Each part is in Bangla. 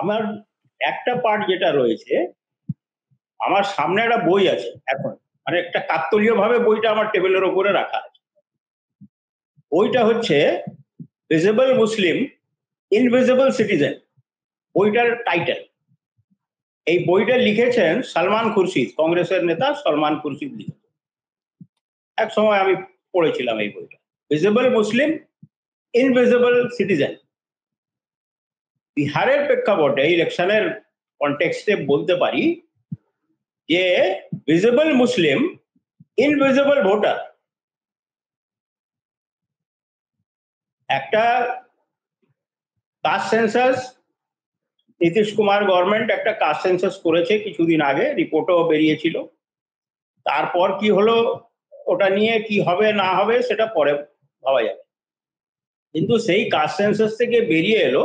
আমার একটা পার্ট যেটা রয়েছে, আমার সামনে একটা বই আছে এখন, মানে একটা কাকতালীয় ভাবে বইটা আমার টেবিলের ওপরে রাখা আছে। বইটা হচ্ছে ভিজিবল মুসলিম, ইনভিজিবল সিটিজেন, বইটার টাইটেল। এই বইটা লিখেছেন সালমান খুরশিদ, কংগ্রেসের নেতা সালমান খুরশিদ লিখেছেন। এক সময় আমি পড়েছিলাম এই বইটা, ভিজিবল মুসলিম, ইনভিজিবল সিটিজেন। বিহারের প্রেক্ষাপটে ইলেকশনের কনটেক্সটে বলতে পারি যে ভিজিবল মুসলিম, ইনভিজিবল ভোটার। একটা caste census, Nitish Kumar government একটা কাস্ট সেন্সাস করেছে কিছুদিন আগে, রিপোর্টও বেরিয়েছিল। তারপর কি হলো, ওটা নিয়ে কি হবে না হবে সেটা পরে ভাবা যাবে। কিন্তু সেই কাস্ট সেন্সাস থেকে বেরিয়ে এলো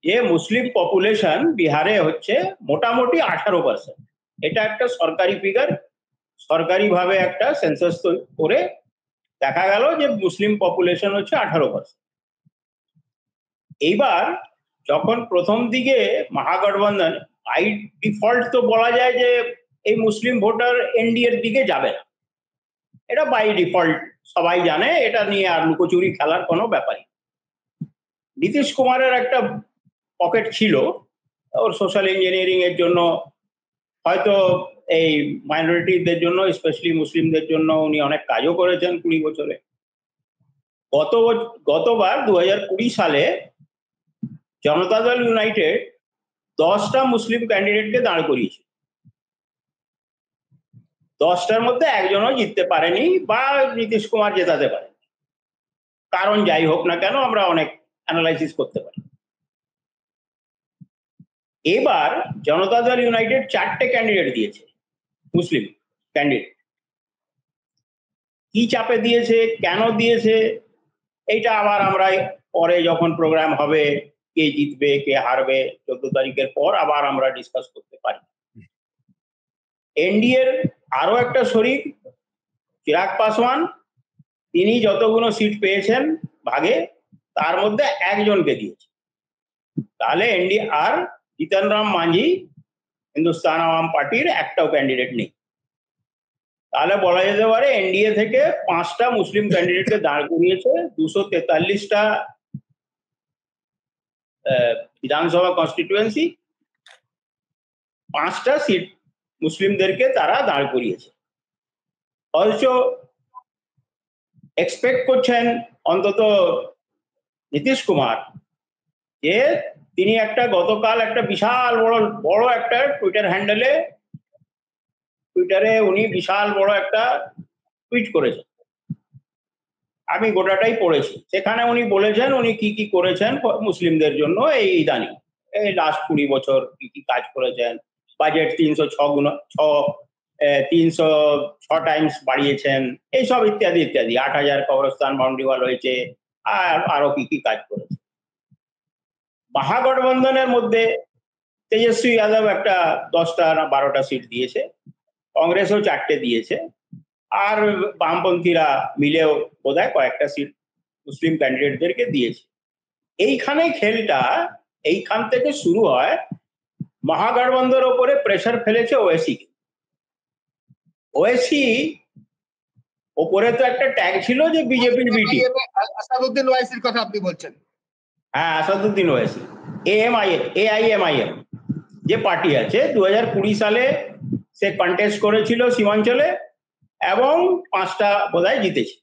যে মুসলিম পপুলেশন বিহারে হচ্ছে মোটামুটি 18%। এটা একটা সরকারি ফিগার, সরকারিভাবে একটা সেন্সাস করে দেখা গেল যে মুসলিম পপুলেশন হচ্ছে 18%। এইবার যখন প্রথম দিকে মহাগঠবন্ধন, বাই ডিফল্ট তো বলা যায় যে এই মুসলিম ভোটার এনডিএর দিকে যাবে না, এটা বাই ডিফল্ট সবাই জানে, এটা নিয়ে আর লুকোচুরি খেলার কোনো ব্যাপারই। নীতিশ কুমারের একটা পকেট ছিল, ওর সোশ্যাল ইঞ্জিনিয়ারিং এর জন্য, হয়তো এই মাইনরিটিদের জন্য, স্পেশালি মুসলিমদের জন্য উনি অনেক কাজও করেছেন 20 বছরে। গতবার 2020 সালে জনতা দল ইউনাইটেড 10টা মুসলিম ক্যান্ডিডেটকে দাঁড় করিয়েছে, 10টার মধ্যে একজনও জিততে পারেনি বা নীতিশ কুমার জেতাতে পারেনি। কারণ যাই হোক না কেন আমরা অনেক অ্যানালাইসিস করতে পারি। এবার জনতা দল ইউনাইটেড 4টে ক্যান্ডিডেট দিয়েছে, মুসলিম ক্যান্ডিডেট। কি চাপে দিয়েছে, কেন দিয়েছে, এইটা আবার আমরা পরে যখন প্রোগ্রাম হবে, কে জিতবে কে হারবে 14 তারিখের পর আবার আমরা ডিসকাস করতে পারি। এনডিএর আরো একটা শরিক চিরাগ পাসওয়ান, তিনি যতগুলো সিট পেয়েছেন ভাগে তার মধ্যে একজনকে দিয়েছে। তাহলে এনডিএ আর জিতন রাম মাঝি হিন্দুস্তান আওয়াম পার্টির একটাও ক্যান্ডিডেট নেই। তাহলে বলা যেতে পারে এনডিএ থেকে 5টা মুসলিম ক্যান্ডিডেটকে দাঁড় করিয়েছে, 243টা বিধানসভা কনস্টিটুয়েন্সি, 5টা সিট মুসলিমদেরকে তারা দাঁড় করিয়েছে। অলসো এক্সপেক্ট করছেন অন্তত নীতিশ কুমার যে তিনি একটা গতকাল একটা বিশাল বড় একটা টুইটারে উনি বিশাল বড় একটা টুইট করেছেন, আমি গোটাটাই পড়েছি। সেখানে উনি বলেছেন উনি কি কি করেছেন মুসলিমদের জন্য এই ইদানিং, এই লাস্ট 20 বছর কি কি কাজ করেছেন। বাজেট 306 টাইমস বাড়িয়েছেন, এইসব ইত্যাদি ইত্যাদি। 8,000 কবরস্থান বাউন্ডারি ওয়াল হয়েছে, আর আরো কি কি কাজ করেছে। মহাগঠবন্ধনের মধ্যে তেজস্বী যাদব একটা 10টা না 12টা সিট দিয়েছে, কংগ্রেসও 4টে দিয়েছে, আর বামপন্থীরা মিলেও বোধহয় কয়েকটা সিট মুসলিম ক্যান্ডিডেটদেরকে দিয়েছে। এইখানে খেলটা এইখান থেকে শুরু হয়। মহাগঠবন্ধনের ওপরে প্রেসার ফেলেছে ওএসি। ওএসি ওপরে তো একটা ট্যাগ ছিল যে বিজেপির বিটি, আসাদুদ্দিন ওয়াইসির কথা আপনি বলছেন? হ্যাঁ, আসাদুদ্দিন ওয়াইসি। এআইএমআইএম যে পার্টি আছে 2020 সালে সে কন্টেস্ট করেছিল সীমাঞ্চলে এবং 5টা বোধহয় জিতেছে।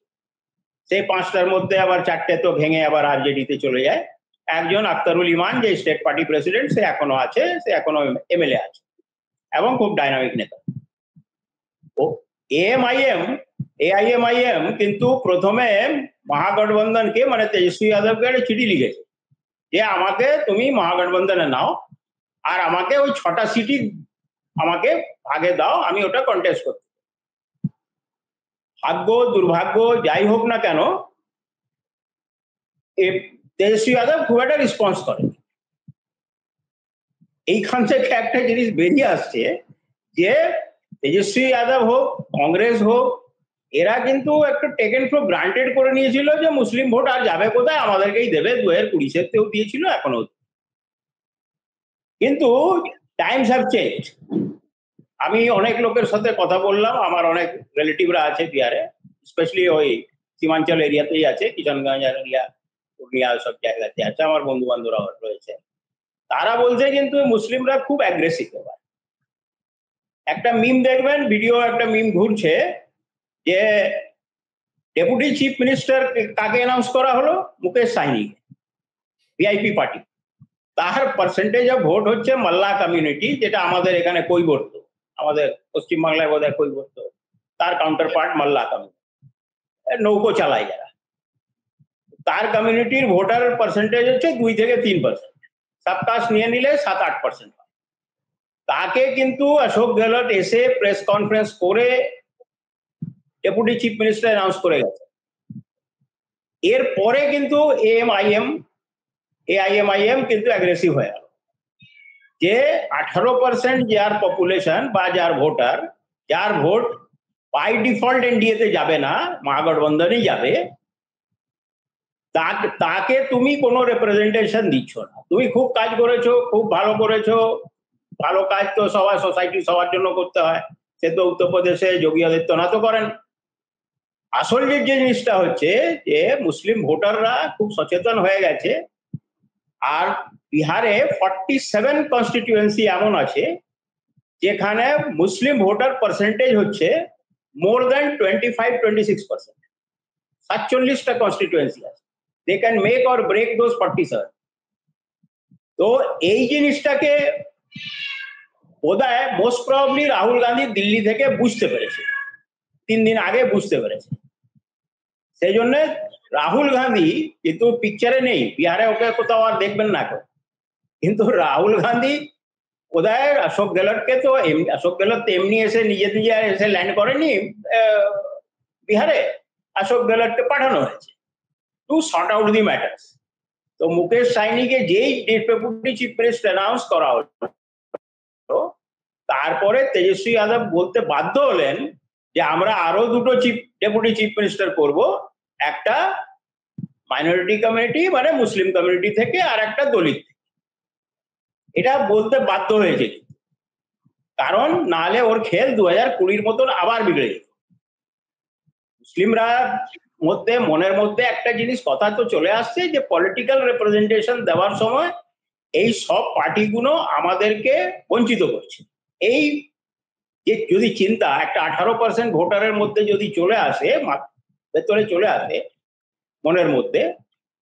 সেই 5টার মধ্যে আবার 4টে তো ভেঙে আবার আরজেডিতে চলে যায়। একজন আখতারুল ইমান যে স্টেট পার্টি প্রেসিডেন্ট, সে এখনো আছে, সে এখনো এমএলএ আছে এবং খুব ডাইনামিক নেতা। ও এআইএমআইএম কিন্তু প্রথমে মহাগঠবন্ধনকে মানে তেজস্বী যাদবকে একটা চিঠি লিখেছে যে আমাকে তুমি মহাগঠবন্ধনে নাও, আর আমাকে ওই 6টা সিটই আমাকে ভাগে দাও, আমি ওটা কন্টেস্ট করতে। ভাগ্য দুর্ভাগ্য যাই হোক না কেন তেজস্বী যাদব খুব একটা রেসপন্স করে। এইখান থেকে একটা জিনিস বেরিয়ে আসছে যে তেজস্বী যাদব হোক কংগ্রেস হোক, এরা কিন্তু একটা টেকেন ফর গ্রান্টেড করে নিয়েছিল যে মুসলিম ভোট আর যাবে কোথায়, আমাদেরকেই দেবে। 2020-তেও দিয়েছিল, এখনো কিন্তু টাইমস হ্যাভ চেঞ্জ। আমি অনেক লোকের সাথে কথা বললাম, আমার অনেক রিলেটিভরা আছে বিহারে, স্পেশালি ওই সীমাঞ্চল এরিয়াতেই আছে, কিষানগঞ্জ এরিয়া, পূর্ণিয়া, সব জায়গাতে আছে, আমার বন্ধু বান্ধবরা রয়েছে। তারা বলছে কিন্তু মুসলিমরা খুব অ্যাগ্রেসিভ। একটা মিম দেখবেন, ভিডিও একটা মিম ঘুরছে যে ডেপুটি চিফ মিনিস্টার কাকে অ্যানাউন্স করা হলো, মুকেশ সাইনি, ভিআইপি পার্টি। তার পার্সেন্টেজ অফ ভোট হচ্ছে মাল্লা কমিউনিটি, যেটা আমাদের এখানে কৈবর্ত, আমাদের পশ্চিমবাংলায় বোধহয় কৈবর্ত, তার কাউন্টার পার্ট মাল্লা কমিউনিটি, নৌকো চালায় যারা, তার কমিউনিটির ভোটার পার্সেন্টেজ হচ্ছে 2 থেকে 3%, সাবকাস্ট নিয়ে নিলে 7-8%। তাকে কিন্তু অশোক গেহলট এসে প্রেস কনফারেন্স করে ডেপুটি চিফ মিনিস্টার অ্যানাউন্স করে গেছে। এরপরে কিন্তু এআইএমআইএম কিন্তু অ্যাগ্রেসিভ হয়ে গেল, যে 18% যার পপুলেশন বা যার ভোটার, যার ভোট বাই ডিফল্ট এনডিএতে যাবে না, মহাগঠবন্ধনই যাবে, তাকে তুমি কোনো রিপ্রেজেন্টেশন দিচ্ছ না। তুমি খুব কাজ করেছো, খুব ভালো করেছো, ভালো কাজ তো সবার সোসাইটি সবার জন্য করতে হয়, সে তো উত্তরপ্রদেশে যোগী আদিত্যনাথ করেন। আসল যে জিনিসটা হচ্ছে যে মুসলিম ভোটাররা খুব সচেতন হয়ে গেছে, আর বিহারে 47 কনস্টিটিউয়েন্সি এমন আছে যেখানে মুসলিম ভোটার পার্সেন্টেজ হচ্ছে মোর দেন 25-26%। 47টা কনস্টিটিউয়েন্সি আছে, they can make or break those 47। তো এই জিনিসটাকে বোধহয় মোস্ট প্রবাবলি রাহুল গান্ধী দিল্লি থেকে বুঝতে পেরেছে, 3 দিন আগে বুঝতে পেরেছে। সেই জন্য রাহুল গান্ধী কিন্তু পিকচারে নেই, বিহারে ওকে কোথাও আর দেখবেন না, কিন্তু রাহুল গান্ধী বোধহয় অশোক গেহলটকে তো, অশোক গেহলট তো এমনি এসে নিজে নিজে এসে ল্যান্ড করেনি বিহারে, অশোক গেহলটকে পাঠানো হয়েছে two sort out the matters. তো মুকেশ সাইনিকে যেই ডেপুটি চিফ মিনিস্টার অ্যানাউন্স করা হলো, তারপরে তেজস্বী যাদব বলতে বাধ্য হলেন যে আমরা আরো 2টো ডেপুটি চিফ মিনিস্টার করব, একটা মাইনরিটি কমিউনিটি মানে মুসলিম কমিউনিটি থেকে, আর একটা দলিত। এটা বলতে বাধ্য হয়েছে, কারণ নাহলে ওর খেল 2020 মতন আবার বিগড়ে যেত। মুসলিমরা মধ্যে মনের মধ্যে একটা জিনিস কথা তো চলে আসছে যে পলিটিক্যাল রিপ্রেজেন্টেশন দেওয়ার সময় এই সব পার্টিগুলো আমাদেরকে বঞ্চিত করছে। এই যে যদি চিন্তা একটা 18% ভোটারের মধ্যে যদি চলে আসে, ভেতরে চলে আসে মনের মধ্যে,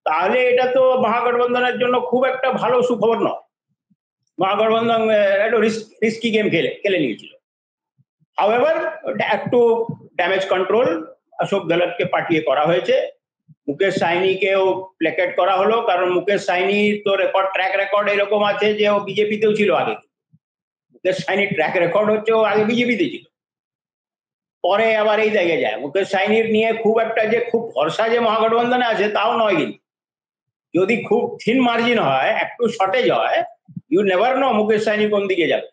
তাহলে এটা তো মহাগঠবন্ধনের জন্য খুব একটা ভালো সুখবর নয়। মহাগঠবন্ধন একটা রিস্কি গেম খেলে নিয়েছিল। হাউএভার একটু ড্যামেজ কন্ট্রোল অশোক গেহলটকে পাঠিয়ে করা হয়েছে, মুকেশ সাইনিকেও প্লেকেট করা হলো, কারণ মুকেশ সাইনি তো ট্র্যাক রেকর্ড এরকম আছে যে ও বিজেপিতেও ছিল আগে। মুকেশ সাইনির ট্র্যাক রেকর্ড হচ্ছে ও আগে বিজেপিতে ছিল, পরে আবার এই জায়গায় যায়। মুকেশ সাইনির নিয়ে খুব একটা যে খুব ভরসা যে মহাগঠবন্ধনে আছে তাও নয়, কিন্তু যদি খুব থিন মার্জিন হয়, একটু শর্টেজ হয়, you never know Mukesh Saini কোন দিকে যাবে।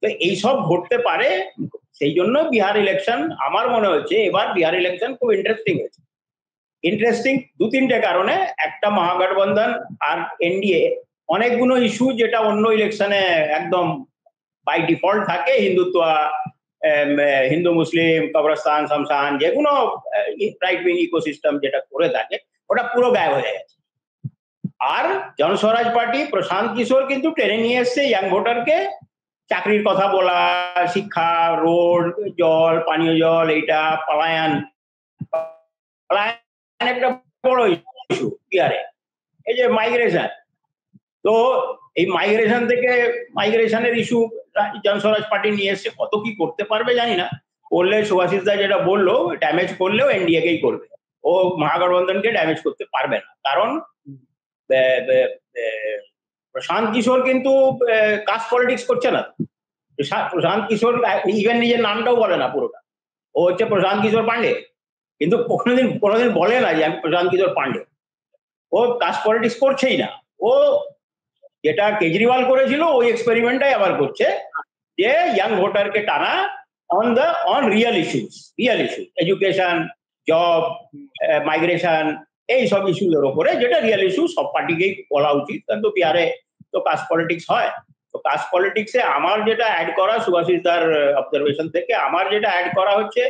তো এইসব ঘটতে পারে। সেই জন্য বিহার ইলেকশন আমার মনে হচ্ছে এবার বিহার ইলেকশন খুব ইন্টারেস্টিং হয়েছে। ইন্টারেস্টিং 2-3টে কারণে। একটা, মহাগঠবন্ধন আর এনডিএ অনেকগুলো ইস্যু যেটা অন্য ইলেকশনে একদম বাই ডিফল্ট থাকে, হিন্দুত্ব, হিন্দু মুসলিম, কবরস্থান, শমশান, যেগুলো রাইট উইং ইকোসিস্টেম যেটা করে থাকে, ওটা পুরো গায়েব হয়ে গেছে। আর জনস্বরাজ পার্টি প্রশান্ত কিশোর কিন্তু টেনে নিয়ে এসছে ইয়াং ভোটারকে, চাকরির কথা বলা, শিক্ষা, রোড, জল, পানীয় জল, এইটা পলায়ন একটা বড় ইস্যু বিহারে, এই যে মাইগ্রেশন। তো এই মাইগ্রেশন থেকে, মাইগ্রেশনের ইস্যু জনস্বরাজ পার্টি নিয়ে এসছে, কত কি করতে পারবে জানি না। করলে সুভাষিস দা যেটা বললো, ড্যামেজ করলেও এনডিএ কেই করবে, ও মহাগঠবন্ধনকে ড্যামেজ করতে পারবে না। কারণ প্রশান্ত কিশোর কিন্তু কাস্ট পলিটিক্স করছে না। প্রশান্ত কিশোর ইভেন নিজের নামটাও বলে না পুরোটা, ও হচ্ছে প্রশান্ত কিশোর পান্ডে, কিন্তু কোনোদিন বলে না যে আমি প্রশান্ত কিশোর পান্ডে। ও কাস্ট পলিটিক্স করছেই না। ও যেটা কেজরিওয়াল করেছিল ওই এক্সপেরিমেন্টটাই আবার করছে, যে ইয়াং ভোটারকে টানা on real issues, education, job, migration, এই সব ইস্যুদের ওপরে, যেটা রিয়েল ইস্যু, সব পার্টিকেই বলা উচিত। কিন্তু বিহারে তো কাস্ট পলিটিক্স হয়। তো কাস্ট পলিটিক্সে আমার যেটা অ্যাড করা, সুভাষিস দার অবজারভেশন থেকে আমার যেটা অ্যাড করা হচ্ছে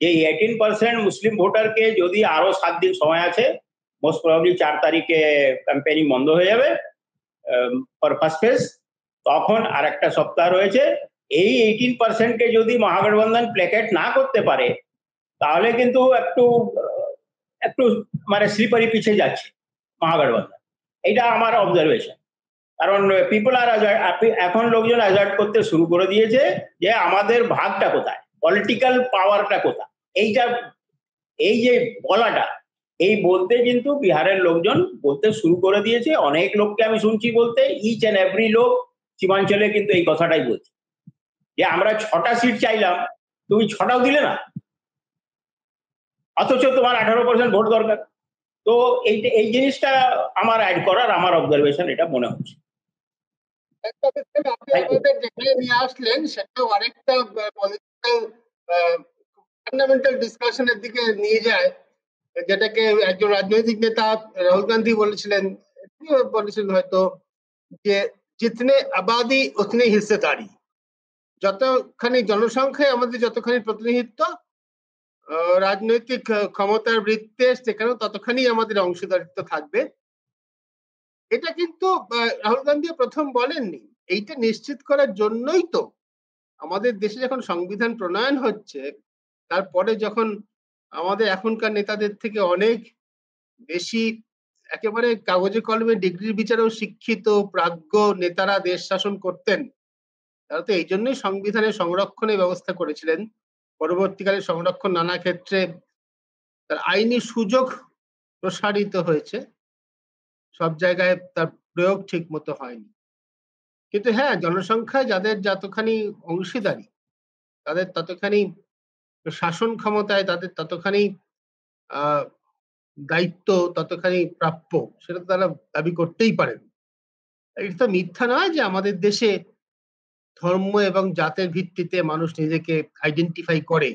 যে 18% মুসলিম ভোটারকে যদি আরো 7 দিন সময় আছে, মোস্ট প্রবাবলি 4 তারিখে ক্যাম্পেইনিং বন্ধ হয়ে যাবে ফর ফার্স্ট ফেজ, তখন আর একটা সপ্তাহ রয়েছে। এই 18%কে যদি মহাগঠবন্ধন প্লেকেট না করতে পারে তাহলে কিন্তু একটু একটু মানে স্লিপারি পিছিয়ে যাচ্ছে মহাগঠবন্ধন। এটা আমার অবজারভেশন। কারণ পিপল আর এখন লোকজন অ্যাজার্ট করতে শুরু করে দিয়েছে যে আমাদের ভাগটা কোথায়, পলিটিক্যাল পাওয়ারটা কোথায়। এইটা এই যে বলাটা, এই বলতে কিন্তু বিহারের লোকজন বলতে শুরু করে দিয়েছে। অনেক লোককে আমি শুনছি বলতে, ইচ অ্যান্ড এভরি লোক সীমাঞ্চলে কিন্তু এই কথাটাই বলছে যে আমরা 6টা সিট চাইলাম, তুমি 6টাও দিলে না, অথচ তোমার 18% ভোট দরকার। তো এই জিনিসটা আমার অ্যাড করার, আমার অবজারভেশন এটা মনে হচ্ছে। আপনি আমাদের যেখানে নিয়ে আসলেন সেটাও আরেকটা পলিটিক্যাল ফান্ডামেন্টাল ডিসকাশনের দিকে নিয়ে যায়, যেটাকে একজন রাজনৈতিক নেতা রাহুল গান্ধী বলেছিলেন হয়তো, যে জিতনে আবাদি উতনে হিস্সেদারি। যতখানি জনসংখ্যায় আমাদের যতখানি প্রতিনিধিত্ব, রাজনৈতিক ক্ষমতার বৃত্তে সেখানেও ততখানি আমাদের অংশীদারিত্ব থাকবে। এটা কিন্তু রাহুল গান্ধী প্রথম বলেননি। এইটা নিশ্চিত করার জন্যই তো আমাদের দেশে যখন সংবিধান প্রণয়ন হচ্ছে, তারপরে যখন আমাদের এখনকার নেতাদের থেকে অনেক বেশি একেবারে কাগজে কলমে ডিগ্রির বিচারেও শিক্ষিত প্রাজ্ঞ নেতারা দেশ শাসন করতেন, তারা তো এই জন্যই সংবিধানের সংরক্ষণের ব্যবস্থা করেছিলেন। পরবর্তীকালে সংরক্ষণ নানা ক্ষেত্রে তার আইনি সুযোগ প্রসারিত হয়েছে, সব জায়গায় তার প্রয়োগ ঠিক মতো হয়নি। কিন্তু হ্যাঁ, জনসংখ্যায় যাদের যতখানি অংশীদারি, তাদের ততখানি শাসন ক্ষমতায়, তাদের ততখানি দায়িত্ব, ততখানি প্রাপ্য, সেটা তারা দাবি করতেই পারেন। এটা তো মিথ্যা নয় যে আমাদের দেশে ধর্ম এবং জাতের ভিত্তিতে মানুষ নিজেকে আইডেন্টিফাই করে।